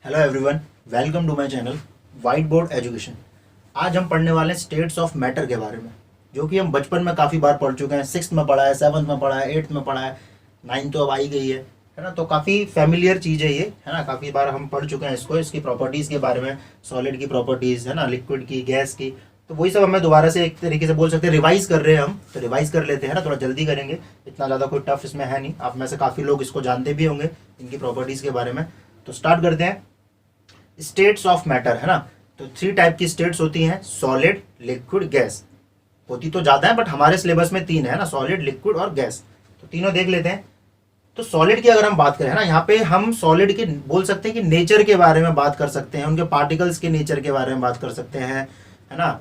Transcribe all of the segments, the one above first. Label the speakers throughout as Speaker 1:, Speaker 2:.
Speaker 1: Hello everyone, welcome to my channel white board education. आज हम पढ़ने वाले हैं स्टेट्स ऑफ मैटर के बारे में, जो कि हम बचपन में काफ़ी बार पढ़ चुके हैं। सिक्स्थ में पढ़ा है, सेवन्थ में पढ़ा है, एट्थ में पढ़ा है, नाइन्थ तो अब आई गई है ना। तो काफ़ी फेमिलियर चीज़ है ये, है ना। काफ़ी बार हम पढ़ चुके हैं इसको, इसकी प्रॉपर्टीज़ के बारे में, सॉलिड की प्रॉपर्टीज़, है ना, लिक्विड की, गैस की। तो वही सब हमें दोबारा से एक तरीके से बोल सकते हैं रिवाइज कर रहे हैं हम, तो रिवाइज कर लेते हैं ना, थोड़ा जल्दी करेंगे। इतना ज़्यादा कोई टफ इसमें है नहीं, आप में से काफ़ी लोग इसको जानते भी होंगे, इनकी प्रॉपर्टीज़ के बारे में। तो स्टार्ट करते हैं। स्टेट्स ऑफ मैटर, है ना। तो थ्री टाइप की स्टेट्स होती हैं, सॉलिड, लिक्विड, गैस। होती तो ज्यादा है बट हमारे सिलेबस में तीन है ना, सॉलिड, लिक्विड और गैस। तो तीनों देख लेते हैं। तो सॉलिड की अगर हम बात करें ना, यहाँ पे हम सॉलिड के बोल सकते हैं कि नेचर के बारे में बात कर सकते हैं, उनके पार्टिकल्स के नेचर के बारे में बात कर सकते हैं, है ना।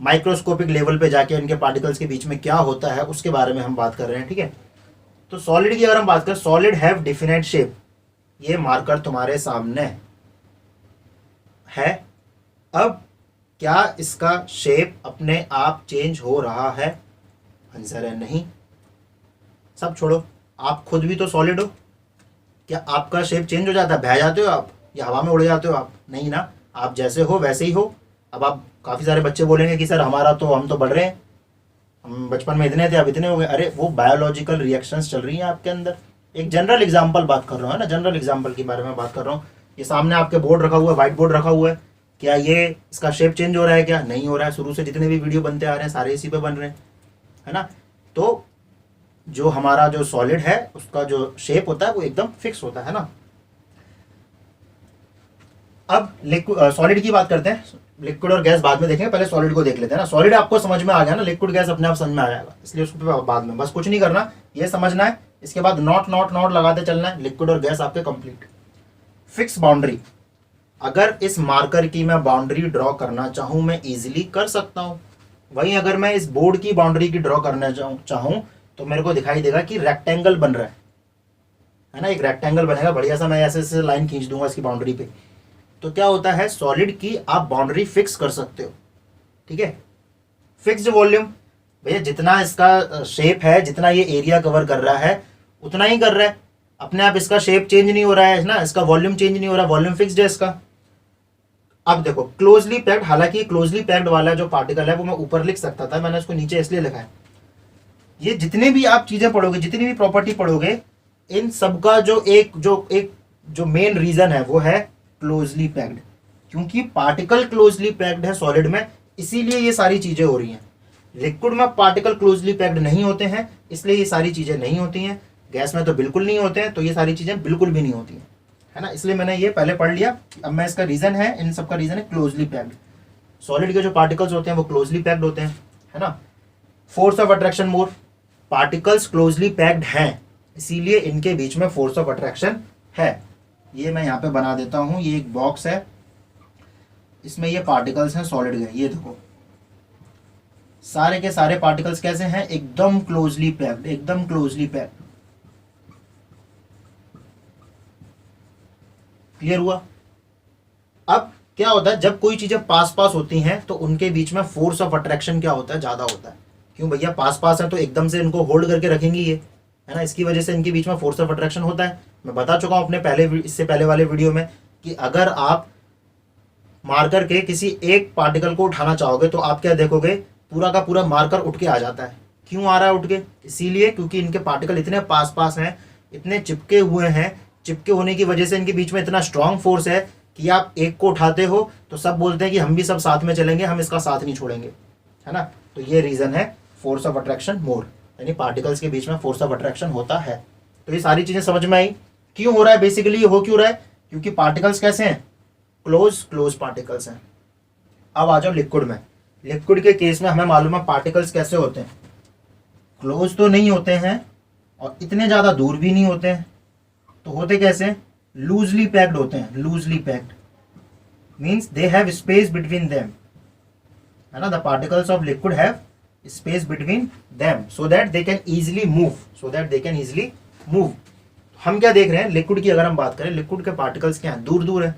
Speaker 1: माइक्रोस्कोपिक लेवल पे जाके उनके पार्टिकल्स के बीच में क्या होता है उसके बारे में हम बात कर रहे हैं, ठीक है। तो सॉलिड की अगर हम बात करें, सॉलिड हैव डिफिनेट शेप। ये मार्कर तुम्हारे सामने है। अब क्या इसका शेप अपने आप चेंज हो रहा है? आंसर है नहीं। सब छोड़ो, आप खुद भी तो सॉलिड हो। क्या आपका शेप चेंज हो जाता है? बह जाते हो आप या हवा में उड़ जाते हो आप? नहीं ना, आप जैसे हो वैसे ही हो। अब आप काफ़ी सारे बच्चे बोलेंगे कि सर हमारा तो, हम तो बढ़ रहे हैं, हम बचपन में इतने थे अब इतने हो गए। अरे वो बायोलॉजिकल रिएक्शंस चल रही हैं आपके अंदर। एक जनरल एग्जांपल बात कर रहा हूँ, है ना, जनरल एग्जांपल के बारे में बात कर रहा हूँ। ये सामने आपके बोर्ड रखा हुआ है, व्हाइट बोर्ड रखा हुआ है। क्या ये इसका शेप चेंज हो रहा है? क्या नहीं हो रहा है। शुरू से जितने भी वीडियो बनते आ रहे हैं सारे इसी पे बन रहे हैं, है ना। तो जो हमारा जो सॉलिड है उसका जो शेप होता है वो एकदम फिक्स होता है ना। अब लिक्विड सॉलिड की बात करते हैं। लिक्विड और गैस बाद में देखेंगे, पहले सॉलिड को देख लेते हैं ना। सॉलिड आपको समझ में आ गया ना, लिक्विड गैस अपने आप समझ में आ जाएगा, इसलिए उसको बाद में बस कुछ नहीं करना, ये समझना है। इसके बाद नॉट नॉट नॉट लगाते चलना है। लिक्विड और गैस आपके कंप्लीट। फिक्स बाउंड्री, अगर इस मार्कर की मैं बाउंड्री ड्रॉ करना चाहूं मैं इजीली कर सकता हूं। वहीं अगर मैं इस बोर्ड की बाउंड्री की ड्रॉ करना चाहूं तो मेरे को दिखाई देगा कि रेक्टेंगल बन रहा है ना। एक रेक्टेंगल बनेगा बढ़िया सा, मैं ऐसे ऐसे लाइन खींच दूंगा इसकी बाउंड्री पे। तो क्या होता है, सॉलिड की आप बाउंड्री फिक्स कर सकते हो, ठीक है। फिक्स्ड वॉल्यूम, भैया जितना इसका शेप है, जितना ये एरिया कवर कर रहा है उतना ही कर रहा है अपने आप। इसका शेप चेंज नहीं हो रहा है ना, इसका वॉल्यूम चेंज नहीं हो रहा, वॉल्यूम फिक्स्ड है इसका। अब देखो क्लोजली पैक्ड, हालांकि क्लोजली पैक्ड वाला जो पार्टिकल है वो मैं ऊपर लिख सकता था, मैंने उसको नीचे इसलिए लिखा है। ये जितने भी आप चीजें पढ़ोगे, जितनी भी प्रॉपर्टी पढ़ोगे, इन सबका जो मेन रीजन है वो है क्लोजली पैक्ड। क्योंकि पार्टिकल क्लोजली पैक्ड है सॉलिड में, इसीलिए ये सारी चीजें हो रही हैं। लिक्विड में पार्टिकल क्लोजली पैक्ड नहीं होते हैं, इसलिए ये सारी चीजें नहीं होती हैं। गैस में तो बिल्कुल नहीं होते हैं, तो ये सारी चीजें बिल्कुल भी नहीं होती हैं, है ना। इसलिए मैंने ये पहले पढ़ लिया। अब मैं इसका रीजन है, इन सब का रीजन है क्लोजली पैक्ड। सॉलिड के जो पार्टिकल्स होते हैं वो क्लोजली पैक्ड होते हैं, है ना। Force of attraction more, particles closely packed हैं, इसीलिए इनके बीच में फोर्स ऑफ अट्रैक्शन है। ये मैं यहाँ पे बना देता हूँ, ये एक बॉक्स है, इसमें ये पार्टिकल्स हैं सॉलिड के। ये देखो सारे के सारे पार्टिकल्स कैसे हैं, एकदम क्लोजली पैक्ड, एकदम क्लोजली पैक्ड। क्लियर हुआ। अब क्या होता है, जब कोई चीजें पास पास होती हैं तो उनके बीच में फोर्स ऑफ अट्रैक्शन क्या होता है, ज्यादा होता है। क्यों भैया, पास पास है तो एकदम से इनको होल्ड करके रखेंगी ये, है ना। इसकी वजह से इनके बीच में फोर्स ऑफ अट्रैक्शन होता है। मैं बता चुका हूं अपने इससे पहले वाले वीडियो में कि अगर आप मार्कर के किसी एक पार्टिकल को उठाना चाहोगे तो आप क्या देखोगे, पूरा का पूरा मार्कर उठ के आ जाता है। क्यों आ रहा है उठ के? इसीलिए क्योंकि इनके पार्टिकल इतने पास पास हैं, इतने चिपके हुए हैं। चिपके होने की वजह से इनके बीच में इतना स्ट्रांग फोर्स है कि आप एक को उठाते हो तो सब बोलते हैं कि हम भी सब साथ में चलेंगे, हम इसका साथ नहीं छोड़ेंगे, है ना। तो ये रीजन है फोर्स ऑफ अट्रैक्शन मोर, यानी पार्टिकल्स के बीच में फोर्स ऑफ अट्रैक्शन होता है। तो ये सारी चीजें समझ में आई क्यों हो रहा है। बेसिकली ये हो क्यों रहा है, क्योंकि पार्टिकल्स कैसे हैं, क्लोज क्लोज पार्टिकल्स हैं। अब आ जाओ लिक्विड में। लिक्विड के केस में हमें मालूम है पार्टिकल्स कैसे होते हैं, क्लोज तो नहीं होते हैं और इतने ज्यादा दूर भी नहीं होते हैं। तो होते कैसे, लूजली पैक्ड होते हैं। Loosely packed means they have space between them, है ना। The particles of liquid have space between them so that they can easily move, so that they can easily move. हम क्या देख रहे हैं, लिक्विड की अगर हम बात करें, लिक्विड के पार्टिकल्स क्या हैं, दूर दूर है।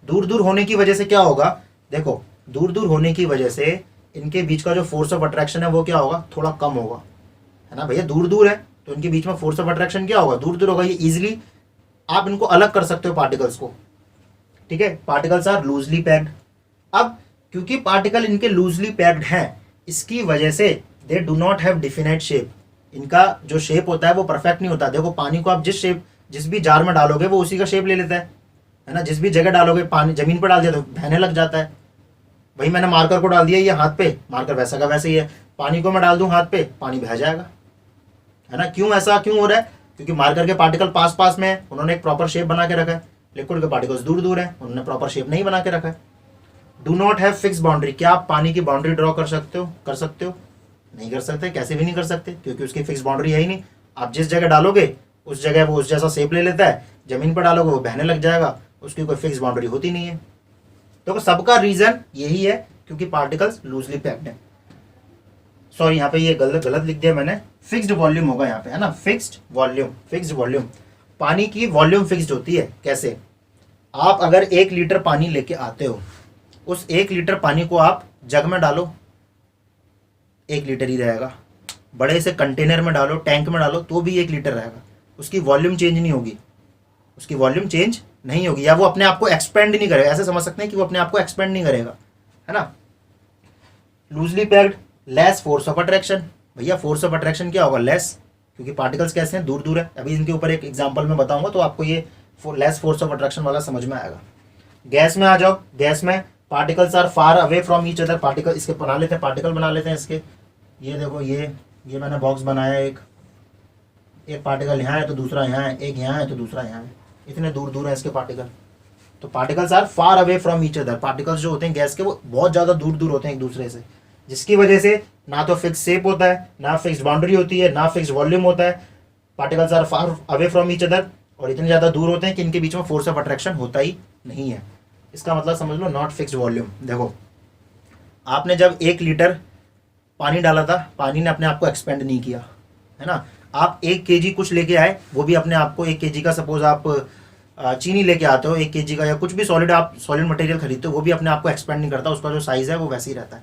Speaker 1: दूर दूर होने की वजह से क्या होगा, देखो दूर दूर होने की वजह से इनके बीच का जो फोर्स ऑफ अट्रैक्शन है वो क्या होगा, थोड़ा कम होगा, है ना भैया। दूर दूर है तो इनके बीच में फोर्स ऑफ अट्रैक्शन क्या होगा, दूर दूर होगा। ये इजिली आप इनको अलग कर सकते हो पार्टिकल्स को, ठीक है, पार्टिकल्स आर लूजली पैक्ड। अब क्योंकि पार्टिकल इनके लूजली पैक्ड हैं, इसकी वजह से they do not have definite shape. इनका जो शेप होता है वो परफेक्ट नहीं होता। देखो पानी को आप जिस भी जार में डालोगे वो उसी का शेप ले लेता है ना। जिस भी जगह डालोगे, पानी जमीन पर डाल दिया तो बहने लग जाता है। वही मैंने मार्कर को डाल दिया ये हाथ पे, मार्कर वैसा का वैसे ही है। पानी को मैं डाल दूं हाथ पे, पानी बह जाएगा, है ना। क्यों ऐसा क्यों हो रहा है? क्योंकि मार्कर के पार्टिकल पास पास में है, उन्होंने एक प्रॉपर शेप बना के रखा है। लिक्विड के पार्टिकल्स दूर दूर है, उन्होंने प्रॉपर शेप नहीं बना के रखा है। Do not have fix boundary. क्या आप पानी की बाउंड्री ड्रॉ कर सकते हो? नहीं कर सकते। कैसे भी नहीं कर सकते, क्योंकि उसकी फिक्स बाउंड्री है ही नहीं। आप जिस जगह डालोगे उस जगह वो उस जैसा शेप ले लेता है। जमीन पर डालोगे वो बहने लग जाएगा, उसकी कोई फिक्स बाउंड्री होती नहीं है। तो सबका रीजन यही है, क्योंकि पार्टिकल्स लूजली पैक्ड है। सॉरी, यहाँ पे ये गलत लिख दिया मैंने। फिक्स्ड वॉल्यूम होगा यहाँ पे, है ना। Fixed volume. पानी की वॉल्यूम फिक्स्ड होती है। कैसे? आप अगर 1 लीटर पानी लेके आते हो, उस 1 लीटर पानी को आप जग में डालो, 1 लीटर ही रहेगा। बड़े से कंटेनर में डालो, टैंक में डालो, तो भी 1 लीटर रहेगा। उसकी वॉल्यूम चेंज नहीं होगी, या वो अपने आप को एक्सपेंड नहीं करेगा। ऐसे समझ सकते हैं कि वो अपने आप को एक्सपेंड नहीं करेगा, है ना। Loosely packed, less force of attraction. भैया फोर्स ऑफ अट्रैक्शन क्या होगा? लेस, क्योंकि पार्टिकल्स कैसे हैं? दूर दूर है। अभी इनके ऊपर एक एग्जांपल में बताऊंगा तो आपको ये लेस फोर्स ऑफ अट्रैक्शन वाला समझ में आएगा। गैस में आ जाओ। गैस में particles are far away from each other. Particle इसके पार्टिकल बना लेते हैं इसके। ये देखो, ये मैंने बॉक्स बनाया। एक पार्टिकल यहाँ है तो दूसरा यहाँ है, एक यहाँ है तो दूसरा यहाँ है। इतने दूर दूर है इसके पार्टिकल। तो particles are far away from each other. Particles जो होते हैं गैस के, वो बहुत ज़्यादा दूर दूर होते हैं एक दूसरे से, जिसकी वजह से ना तो फिक्स शेप होता है, ना फिक्स बाउंड्री होती है, ना फिक्स वॉल्यूम होता है। Particles are far away from each other, और इतने ज़्यादा दूर होते हैं कि इनके बीच में फोर्स ऑफ अट्रैक्शन होता ही नहीं है। इसका मतलब समझ लो, नॉट फिक्स्ड वॉल्यूम। देखो, आपने जब 1 लीटर पानी डाला था, पानी ने अपने आप को एक्सपेंड नहीं किया, है ना। आप 1 kg कुछ लेके आए, वो भी अपने आप को 1 kg का, सपोज आप चीनी लेके आते हो 1 kg का, या कुछ भी सॉलिड मटेरियल खरीदते हो, वो भी अपने आप को एक्सपेंड नहीं करता। उसका जो साइज है वो वैसे ही रहता है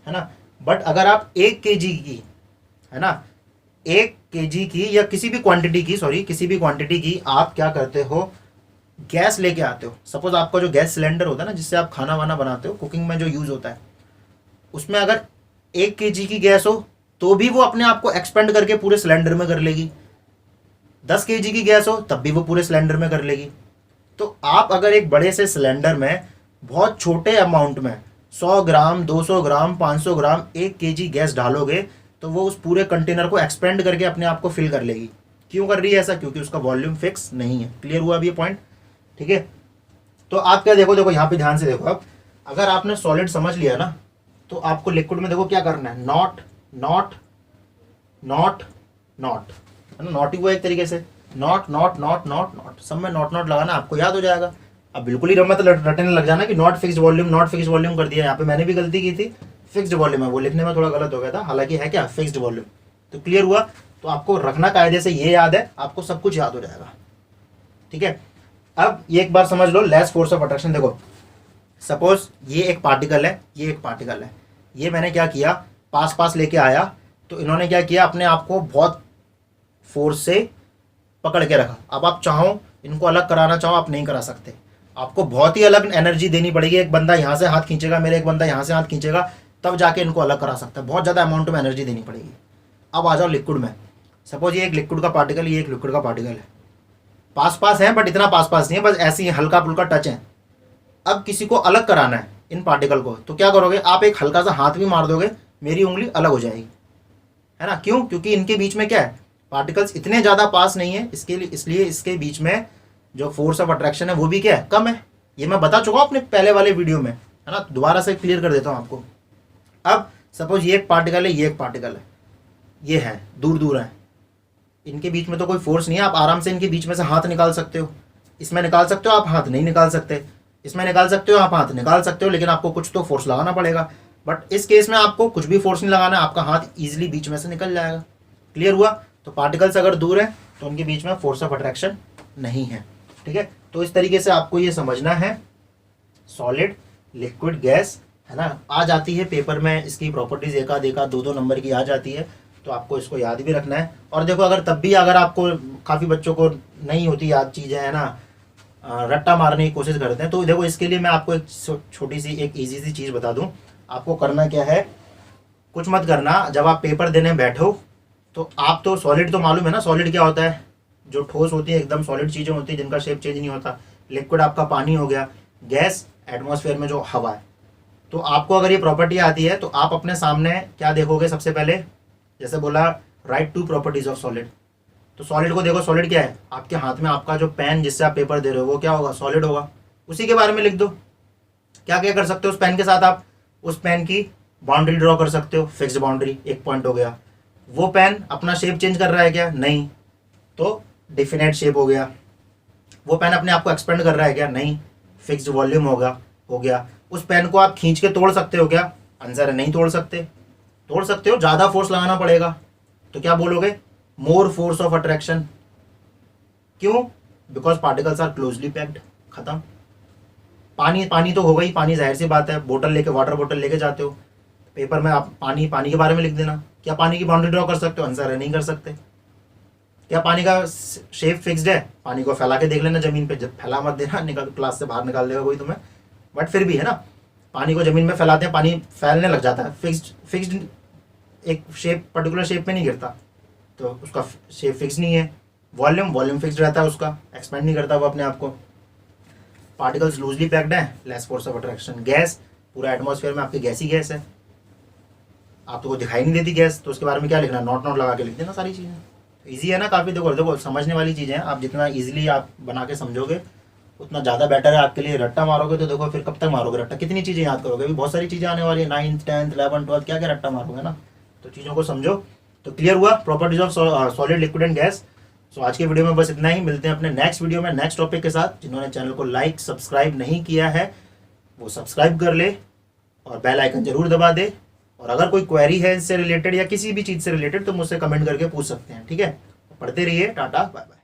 Speaker 1: ना। बट अगर आप 1 kg की, है ना, 1 kg की या किसी भी क्वांटिटी की आप क्या करते हो? गैस लेके आते हो। सपोज आपका जो गैस सिलेंडर होता है ना, जिससे आप खाना वाना बनाते हो, कुकिंग में जो यूज होता है, उसमें अगर 1 kg की गैस हो तो भी वो अपने आप को एक्सपेंड करके पूरे सिलेंडर में कर लेगी। 10 kg की गैस हो तब भी वो पूरे सिलेंडर में कर लेगी। तो आप अगर एक बड़े से सिलेंडर में बहुत छोटे अमाउंट में 100 ग्राम, 200 ग्राम, 500 ग्राम, 1 kg गैस डालोगे, तो वो उस पूरे कंटेनर को एक्सपेंड करके अपने आप को फिल कर लेगी। क्यों कर रही है ऐसा? क्योंकि उसका वॉल्यूम फिक्स नहीं है। क्लियर हुआ अभी ये पॉइंट? ठीक है। तो आप क्या देखो यहाँ पे ध्यान से देखो। अब अगर आपने सॉलिड समझ लिया ना, तो आपको लिक्विड में देखो क्या करना है। नॉट, है ना। नॉट ही हुआ एक तरीके से। नॉट, सब में नॉट लगाना, आपको याद हो जाएगा। अब बिल्कुल ही रटने लग जाना कि नॉट फिक्स्ड वॉल्यूम कर दिया। यहाँ पे मैंने भी गलती की थी, फिक्स्ड वॉल्यूम है, वो लिखने में थोड़ा गलत हो गया था, हालांकि है क्या? Fixed volume. तो क्लियर हुआ? तो आपको रखना कायदे से ये याद है, आपको सब कुछ याद हो जाएगा। ठीक है। अब ये एक बार समझ लो, लेस फोर्स ऑफ अट्रैक्शन। देखो, सपोज ये एक पार्टिकल है, ये मैंने क्या किया? पास लेके आया, तो इन्होंने क्या किया? अपने आप को बहुत फोर्स से पकड़ के रखा। अब आप चाहो इनको अलग कराना चाहो, आप नहीं करा सकते। आपको बहुत ही अलग एनर्जी देनी पड़ेगी। एक बंदा यहाँ से हाथ खींचेगा, मेरे एक बंदा यहाँ से हाथ खींचेगा, तब जाके इनको अलग करा सकता है। बहुत ज़्यादा अमाउंट में एनर्जी देनी पड़ेगी। अब आ जाओ लिक्विड में। सपोज ये एक लिक्विड का पार्टिकल, ये एक लिक्विड का पार्टिकल है। पास है, बट इतना पास नहीं है, बस ऐसे ही हल्का फुल्का टच है। अब किसी को अलग कराना है इन पार्टिकल को, तो क्या करोगे? आप एक हल्का सा हाथ भी मार दोगे, मेरी उंगली अलग हो जाएगी, है ना। क्यों? क्योंकि इनके बीच में क्या है? पार्टिकल्स इतने ज़्यादा पास नहीं है, इसलिए इसके बीच में जो फोर्स ऑफ अट्रैक्शन है वो भी क्या है? कम है। ये मैं बता चुका हूँ अपने पहले वाले वीडियो में, है ना। दोबारा से क्लियर कर देता हूँ आपको। अब सपोज ये एक पार्टिकल है, ये एक पार्टिकल है, ये है दूर है, इनके बीच में तो कोई फोर्स नहीं है। आप आराम से इनके बीच में से हाथ निकाल सकते हो। इसमें निकाल सकते हो, आप हाथ नहीं निकाल सकते। इसमें निकाल सकते हो, आप हाथ निकाल सकते हो, लेकिन आपको कुछ तो फोर्स लगाना पड़ेगा। बट इस केस में आपको कुछ भी फोर्स नहीं लगाना है, आपका हाथ ईजिली बीच में से निकल जाएगा। क्लियर हुआ? तो पार्टिकल्स अगर दूर है तो उनके बीच में फोर्स ऑफ अट्रैक्शन नहीं है। ठीक है। तो इस तरीके से आपको ये समझना है। सॉलिड, लिक्विड, गैस, है ना। आ जाती है पेपर में इसकी प्रॉपर्टीज, एक आध 2 नंबर की आ जाती है, तो आपको इसको याद भी रखना है। और देखो, अगर तब भी अगर आपको, काफ़ी बच्चों को नहीं होती याद चीज़ें, है ना, रट्टा मारने की कोशिश करते हैं। तो देखो इसके लिए मैं आपको एक छोटी सी एक इजी सी चीज़ बता दूं। आपको करना क्या है, कुछ मत करना। जब आप पेपर देने बैठो तो आप तो सॉलिड तो मालूम है ना, सॉलिड क्या होता है, जो ठोस होती है एकदम सॉलिड चीज़ें होती है जिनका शेप चेंज नहीं होता। लिक्विड आपका पानी हो गया, गैस एटमॉस्फेयर में जो हवा है। तो आपको अगर ये प्रॉपर्टी आती है तो आप अपने सामने क्या देखोगे सबसे पहले, जैसे बोला write two properties of solid. तो सॉलिड को देखो, सॉलिड क्या है, आपके हाथ में आपका जो पेन जिससे आप पेपर दे रहे हो वो क्या होगा, सॉलिड होगा। उसी के बारे में लिख दो। क्या क्या कर सकते हो उस पेन के साथ, आप उस पेन की बाउंड्री ड्रॉ कर सकते हो, फिक्स्ड बाउंड्री, एक पॉइंट हो गया। वो पेन अपना शेप चेंज कर रहा है क्या, नहीं, तो डिफिनेट शेप हो गया। वो पेन अपने आप को एक्सपेंड कर रहा है क्या, नहीं, फिक्स्ड वॉल्यूम होगा, हो गया। उस पेन को आप खींच के तोड़ सकते हो क्या, आंसर है नहीं तोड़ सकते। तोड़ सकते हो, ज़्यादा फोर्स लगाना पड़ेगा। तो क्या बोलोगे, मोर फोर्स ऑफ अट्रैक्शन। क्यों, because particles are closely packed. खत्म। पानी, पानी तो होगा ही, पानी जाहिर सी बात है, बोतल लेके, वाटर बोतल लेके जाते हो, पेपर में आप पानी, पानी के बारे में लिख देना। क्या पानी की बाउंड्री ड्रॉ कर सकते हो, आंसर है नहीं कर सकते। क्या पानी का शेप फिक्स्ड है, पानी को फैला के देख लेना जमीन पे, जब फैला मत देना, निकाल क्लास से बाहर निकाल देगा कोई तुम्हें, बट फिर भी है ना, पानी को जमीन में फैलाते हैं, पानी फैलने लग जाता है। फिक्स्ड एक शेप, पर्टिकुलर शेप में नहीं गिरता, तो उसका शेप फिक्स नहीं है। वॉल्यूम फिक्स्ड रहता है, उसका एक्सपेंड नहीं करता वो अपने आप को। पार्टिकल्स लूजली पैक्ड है, less force of attraction. Gas, पूरा एटमॉस्फेयर में आपकी गैस ही गैस है, आपको दिखाई नहीं देती गैस, तो उसके बारे में क्या लिखना, नॉट लगा के लिख देना सारी चीज़ें। ईजी है ना काफ़ी। देखो समझने वाली चीज़ें हैं, आप जितना ईजिली आप बना के समझोगे उतना ज़्यादा बेटर है आपके लिए। रट्टा मारोगे तो देखो फिर कब तक मारोगे रट्टा, कितनी चीज़ें याद करोगे, अभी बहुत सारी चीज़ें आने वाली है, 9th 10th 11th 12th, क्या क्या रट्टा मारोगे ना। तो चीज़ों को समझो। तो क्लियर हुआ properties of solid, liquid and gas. So आज के वीडियो में बस इतना ही। मिलते हैं अपने नेक्स्ट वीडियो में नेक्स्ट टॉपिक के साथ। जिन्होंने चैनल को लाइक सब्सक्राइब नहीं किया है वो सब्सक्राइब कर ले और बेल आइकन जरूर दबा दे। और अगर कोई क्वेरी है इससे रिलेटेड या किसी भी चीज़ से रिलेटेड तो मुझसे कमेंट करके पूछ सकते हैं, ठीक है। पढ़ते रहिए, टाटा बाय बाय।